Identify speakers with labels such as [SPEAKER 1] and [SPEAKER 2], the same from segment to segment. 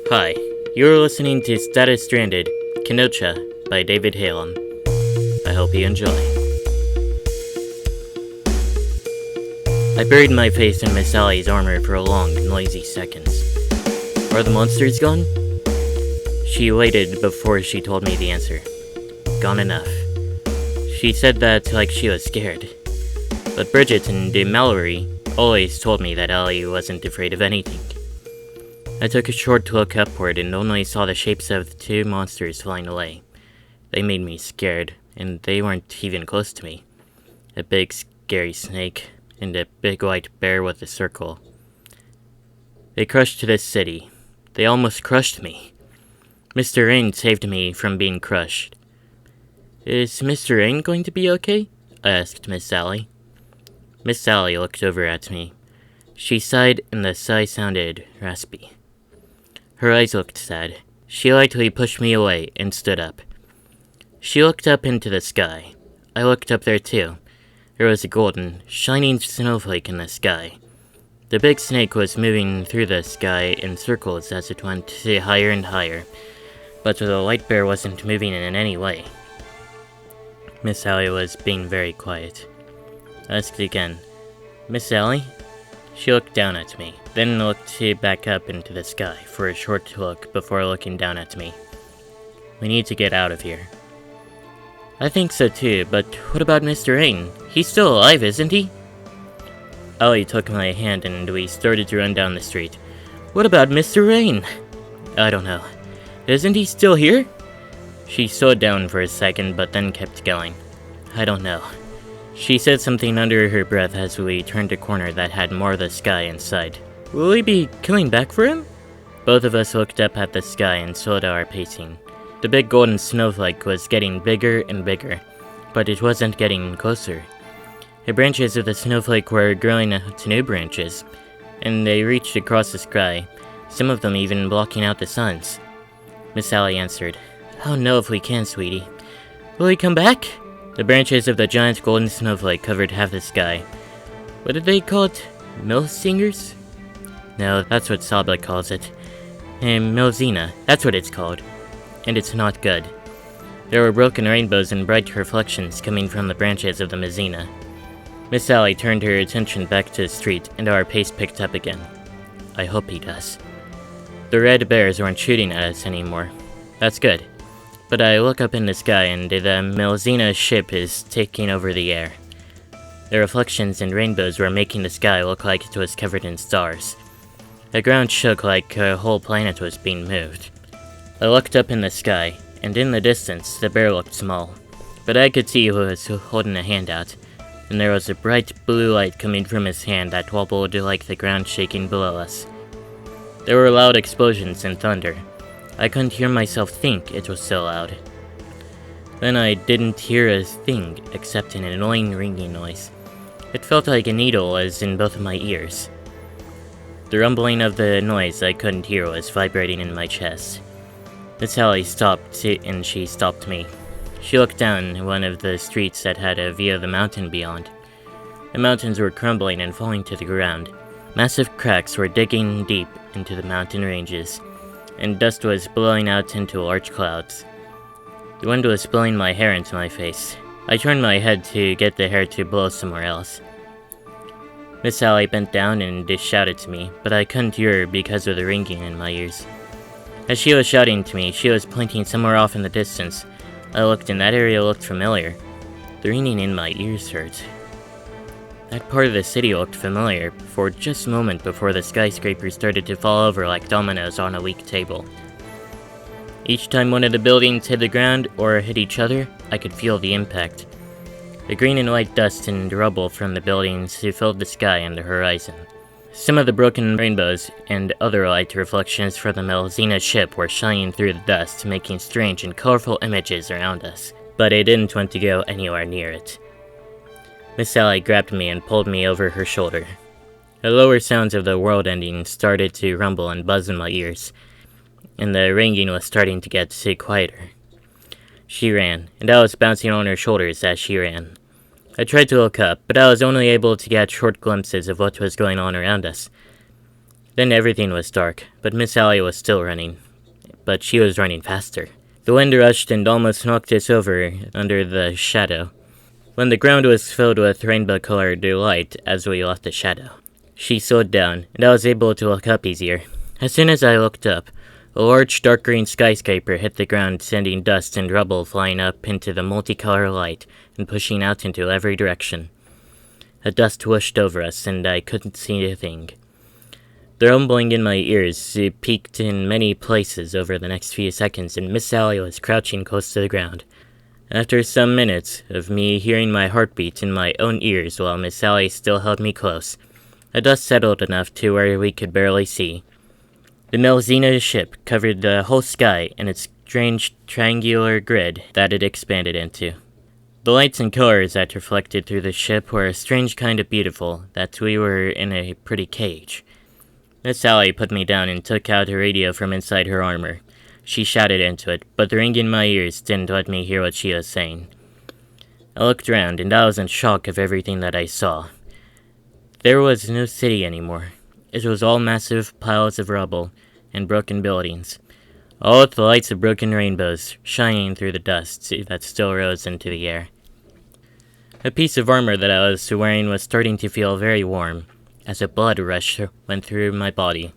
[SPEAKER 1] Hi, you're listening to Status Stranded, Kennocha by David Halem. I hope you enjoy. I buried my face in Miss Sally's armor for a long, noisy seconds. Are the monsters gone? She waited before she told me the answer. Gone enough. She said that like she was scared. But Bridget and Mallory always told me that Ellie wasn't afraid of anything. I took a short look upward and only saw the shapes of the two monsters flying away. They made me scared, and they weren't even close to me. A big, scary snake, and a big white bear with a circle. They crushed this city. They almost crushed me. Mr. Rain saved me from being crushed. Is Mr. Rain going to be okay? I asked Miss Sally. Miss Sally looked over at me. She sighed, and the sigh sounded raspy. Her eyes looked sad. She lightly pushed me away and stood up. She looked up into the sky. I looked up there too. There was a golden, shining snowflake in the sky. The big snake was moving through the sky in circles as it went higher and higher, but the white bear wasn't moving in any way. Miss Sally was being very quiet. I asked again, Miss Sally? She looked down at me, then looked back up into the sky for a short look before looking down at me. We need to get out of here. I think so too, but what about Mr. Rain? He's still alive, isn't he? Ellie took my hand and we started to run down the street. What about Mr. Rain? I don't know. Isn't he still here? She slowed down for a second, but then kept going. I don't know. She said something under her breath as we turned a corner that had more of the sky inside. Will we be coming back for him? Both of us looked up at the sky and slowed our pacing. The big golden snowflake was getting bigger and bigger, but it wasn't getting closer. The branches of the snowflake were growing to new branches, and they reached across the sky, some of them even blocking out the suns. Miss Sally answered, I don't know if we can, sweetie. Will he come back? The branches of the giant golden snowflake covered half the sky. What did they call it? Mill singers? No, that's what Saba calls it. Milzina, that's what it's called. And it's not good. There were broken rainbows and bright reflections coming from the branches of the Mizina. Miss Sally turned her attention back to the street, and our pace picked up again. I hope he does. The red bears weren't shooting at us anymore. That's good. But I look up in the sky, and the Milzina ship is taking over the air. The reflections and rainbows were making the sky look like it was covered in stars. The ground shook like a whole planet was being moved. I looked up in the sky, and in the distance, the bear looked small. But I could see he was holding a hand out, and there was a bright blue light coming from his hand that wobbled like the ground shaking below us. There were loud explosions and thunder. I couldn't hear myself think, it was so loud. Then I didn't hear a thing except an annoying ringing noise. It felt like a needle was in both of my ears. The rumbling of the noise I couldn't hear was vibrating in my chest. Miss Sally stopped, and she stopped me. She looked down one of the streets that had a view of the mountain beyond. The mountains were crumbling and falling to the ground. Massive cracks were digging deep into the mountain ranges, and dust was blowing out into large clouds. The wind was blowing my hair into my face. I turned my head to get the hair to blow somewhere else. Miss Sally bent down and shouted to me, but I couldn't hear her because of the ringing in my ears. As she was shouting to me, she was pointing somewhere off in the distance. I looked, and that area looked familiar. The ringing in my ears hurt. That part of the city looked familiar for just a moment before the skyscrapers started to fall over like dominoes on a weak table. Each time one of the buildings hit the ground or hit each other, I could feel the impact. The green and white dust and rubble from the buildings filled the sky and the horizon. Some of the broken rainbows and other light reflections from the Melzina ship were shining through the dust, making strange and colorful images around us, but I didn't want to go anywhere near it. Miss Sally grabbed me and pulled me over her shoulder. The lower sounds of the world ending started to rumble and buzz in my ears, and the ringing was starting to get quieter. She ran, and I was bouncing on her shoulders as she ran. I tried to look up, but I was only able to get short glimpses of what was going on around us. Then everything was dark, but Miss Sally was still running. But she was running faster. The wind rushed and almost knocked us over under the shadow, when the ground was filled with rainbow-colored light as we left the shadow. She slowed down, and I was able to look up easier. As soon as I looked up, a large dark green skyscraper hit the ground, sending dust and rubble flying up into the multicolored light and pushing out into every direction. The dust whooshed over us, and I couldn't see a thing. The rumbling in my ears peaked in many places over the next few seconds, and Miss Sally was crouching close to the ground. After some minutes of me hearing my heartbeat in my own ears while Miss Sally still held me close, the dust settled enough to where we could barely see. The Melzina ship covered the whole sky in its strange triangular grid that it expanded into. The lights and colors that reflected through the ship were a strange kind of beautiful, that we were in a pretty cage. Miss Sally put me down and took out a radio from inside her armor. She shouted into it, but the ring in my ears didn't let me hear what she was saying. I looked around, and I was in shock of everything that I saw. There was no city anymore. It was all massive piles of rubble and broken buildings, all with the lights of broken rainbows shining through the dust that still rose into the air. A piece of armor that I was wearing was starting to feel very warm, as a blood rush went through my body.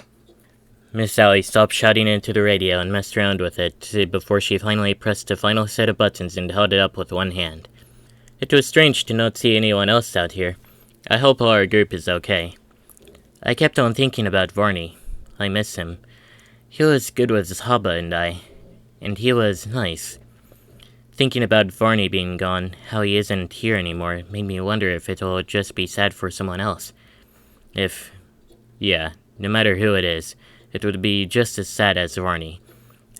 [SPEAKER 1] Miss Sally stopped shouting into the radio and messed around with it before she finally pressed a final set of buttons and held it up with one hand. It was strange to not see anyone else out here. I hope our group is okay. I kept on thinking about Varney. I miss him. He was good with Haba and he was nice. Thinking about Varney being gone, how he isn't here anymore, made me wonder if it'll just be sad for someone else. No matter who it is, it would be just as sad as Varney.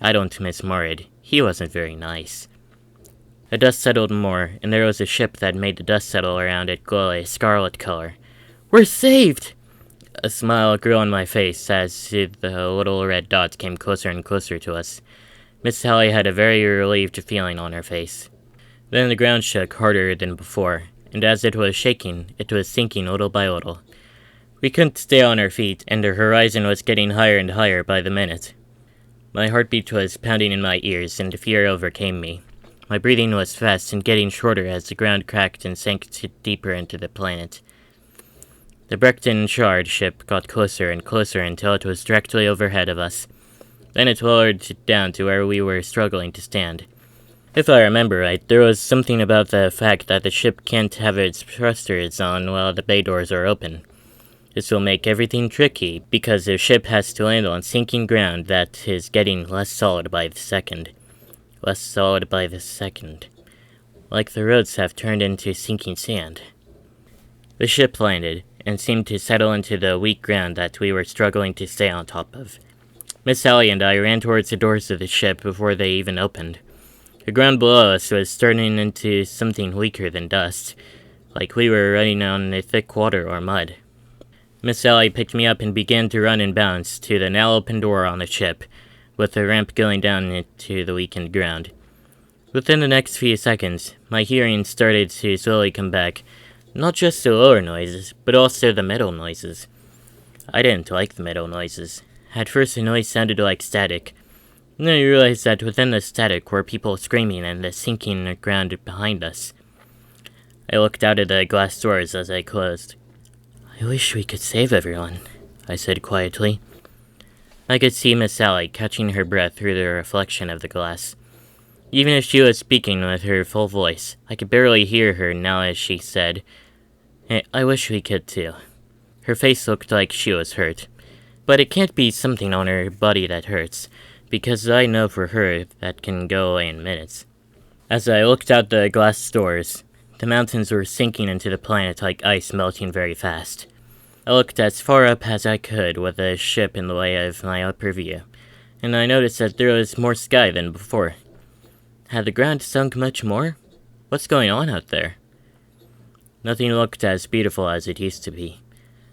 [SPEAKER 1] I don't miss Morid. He wasn't very nice. The dust settled more, and there was a ship that made the dust settle around it glow a scarlet color. "We're saved!" A smile grew on my face as the little red dots came closer and closer to us. Miss Sally had a very relieved feeling on her face. Then the ground shook harder than before, and as it was shaking, it was sinking little by little. We couldn't stay on our feet, and the horizon was getting higher and higher by the minute. My heartbeat was pounding in my ears, and fear overcame me. My breathing was fast and getting shorter as the ground cracked and sank deeper into the planet. The Breckton Shard ship got closer and closer until it was directly overhead of us. Then it lowered down to where we were struggling to stand. If I remember right, there was something about the fact that the ship can't have its thrusters on while the bay doors are open. This will make everything tricky, because the ship has to land on sinking ground that is getting less solid by the second. Less solid by the second. Like the roads have turned into sinking sand. The ship landed, and seemed to settle into the weak ground that we were struggling to stay on top of. Miss Sally and I ran towards the doors of the ship before they even opened. The ground below us was turning into something weaker than dust, like we were running on a thick water or mud. Miss Sally picked me up and began to run and bounce to the now open door on the ship, with the ramp going down into the weakened ground. Within the next few seconds, my hearing started to slowly come back, not just the lower noises, but also the middle noises. I didn't like the middle noises. At first the noise sounded like static. Then I realized that within the static were people screaming and the sinking ground behind us. I looked out of the glass doors as I closed. "I wish we could save everyone," I said quietly. I could see Miss Sally catching her breath through the reflection of the glass. Even if she was speaking with her full voice, I could barely hear her now as she said, I wish we could too." Her face looked like she was hurt. But it can't be something on her body that hurts, because I know for her that can go away in minutes. As I looked out the glass doors, the mountains were sinking into the planet like ice melting very fast. I looked as far up as I could with the ship in the way of my upper view, and I noticed that there was more sky than before. Had the ground sunk much more? What's going on out there? Nothing looked as beautiful as it used to be.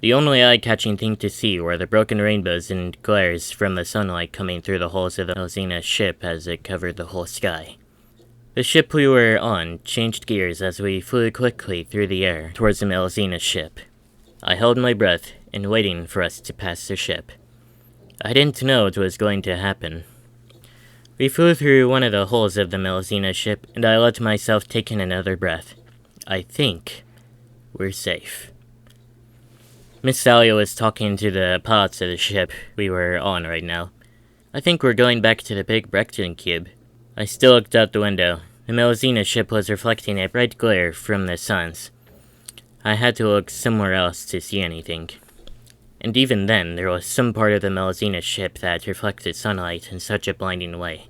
[SPEAKER 1] The only eye-catching thing to see were the broken rainbows and glares from the sunlight coming through the holes of the Melzina ship as it covered the whole sky. The ship we were on changed gears as we flew quickly through the air towards the Melzina ship. I held my breath and waiting for us to pass the ship. I didn't know what was going to happen. We flew through one of the holes of the Melazina ship, and I let myself take in another breath. I think we're safe. Miss Sally was talking to the pilots of the ship we were on right now. I think we're going back to the big Brechton cube. I still looked out the window. The Melazina ship was reflecting a bright glare from the suns. I had to look somewhere else to see anything. And even then, there was some part of the Melazina ship that reflected sunlight in such a blinding way.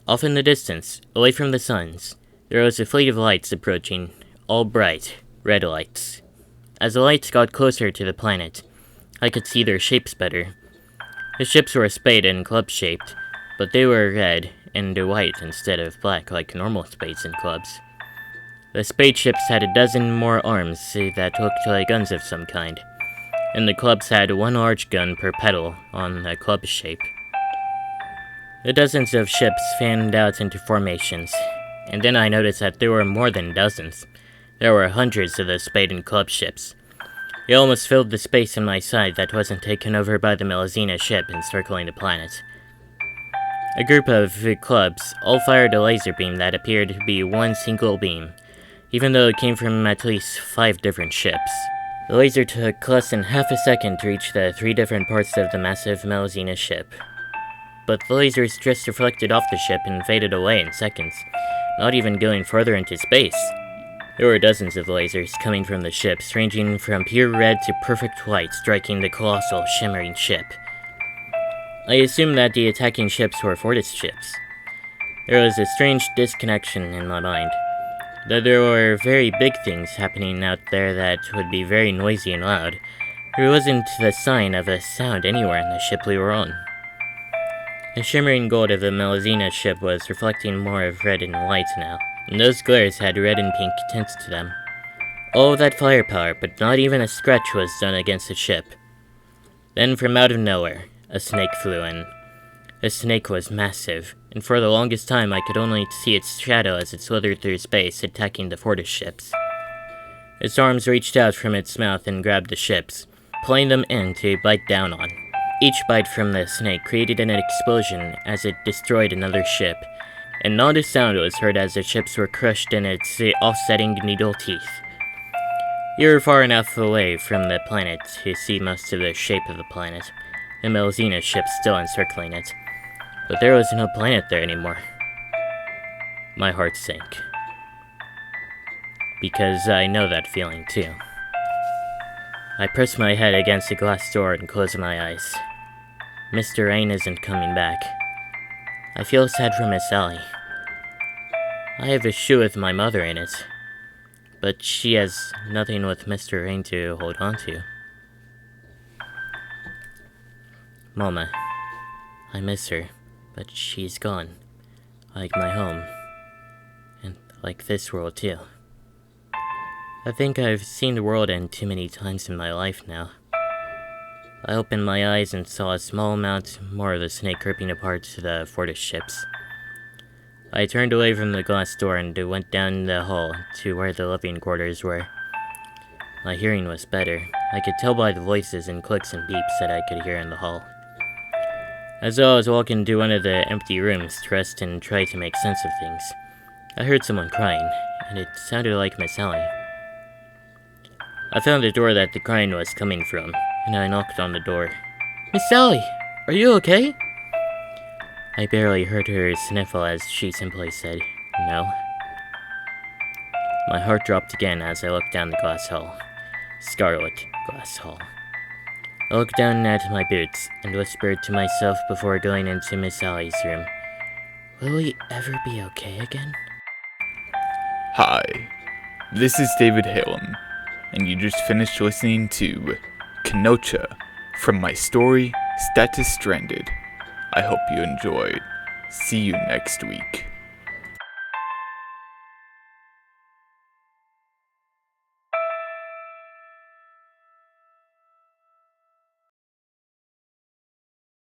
[SPEAKER 1] Off in the distance, away from the suns, there was a fleet of lights approaching, all bright, red lights. As the lights got closer to the planet, I could see their shapes better. The ships were spade and club-shaped, but they were red and white instead of black like normal spades and clubs. The spade ships had a dozen more arms that looked like guns of some kind, and the clubs had one large gun per pedal on the club shape. The dozens of ships fanned out into formations, and then I noticed that there were more than dozens. There were hundreds of the spade and club ships. It almost filled the space in my sight that wasn't taken over by the Melazina ship encircling the planet. A group of clubs all fired a laser beam that appeared to be one single beam, even though it came from at least 5 different ships. The laser took less than half a second to reach the 3 different parts of the massive Melazina ship. But the lasers just reflected off the ship and faded away in seconds, not even going further into space. There were dozens of lasers coming from the ships, ranging from pure red to perfect white, striking the colossal, shimmering ship. I assumed that the attacking ships were Fortis ships. There was a strange disconnection in my mind. Though there were very big things happening out there that would be very noisy and loud, there wasn't the sign of a sound anywhere in the ship we were on. The shimmering gold of the Melazina ship was reflecting more of red and white now, and those glares had red and pink tints to them. All of that firepower, but not even a scratch was done against the ship. Then from out of nowhere, a snake flew in. The snake was massive, and for the longest time I could only see its shadow as it slithered through space, attacking the Fortis ships. Its arms reached out from its mouth and grabbed the ships, pulling them in to bite down on. Each bite from the snake created an explosion as it destroyed another ship, and not a sound was heard as the ships were crushed in its offsetting needle teeth. We were far enough away from the planet to see most of the shape of the planet, the Melazina ship still encircling it. But there was no planet there anymore. My heart sank. Because I know that feeling too. I pressed my head against the glass door and closed my eyes. Mr. Rain isn't coming back. I feel sad for Miss Sally. I have a shoe with my mother in it, but she has nothing with Mr. Rain to hold on to. Mama, I miss her. But she's gone, like my home, and like this world too. I think I've seen the world end too many times in my life now. I opened my eyes and saw a small amount more of the snake ripping apart the Fortis ships. I turned away from the glass door and went down the hall to where the living quarters were. My hearing was better. I could tell by the voices and clicks and beeps that I could hear in the hall. As I was walking to one of the empty rooms to rest and try to make sense of things, I heard someone crying, and it sounded like Miss Sally. I found the door that the crying was coming from, and I knocked on the door. Miss Sally, are you okay? I barely heard her sniffle as she simply said, no. My heart dropped again as I looked down the glass hall. Scarlet glass hall. I looked down at my boots and whispered to myself before going into Miss Sally's room, will we ever be okay again?
[SPEAKER 2] Hi, this is David Halem, and you just finished listening to Kennocha from my story, Status Stranded. I hope you enjoyed. See you next week.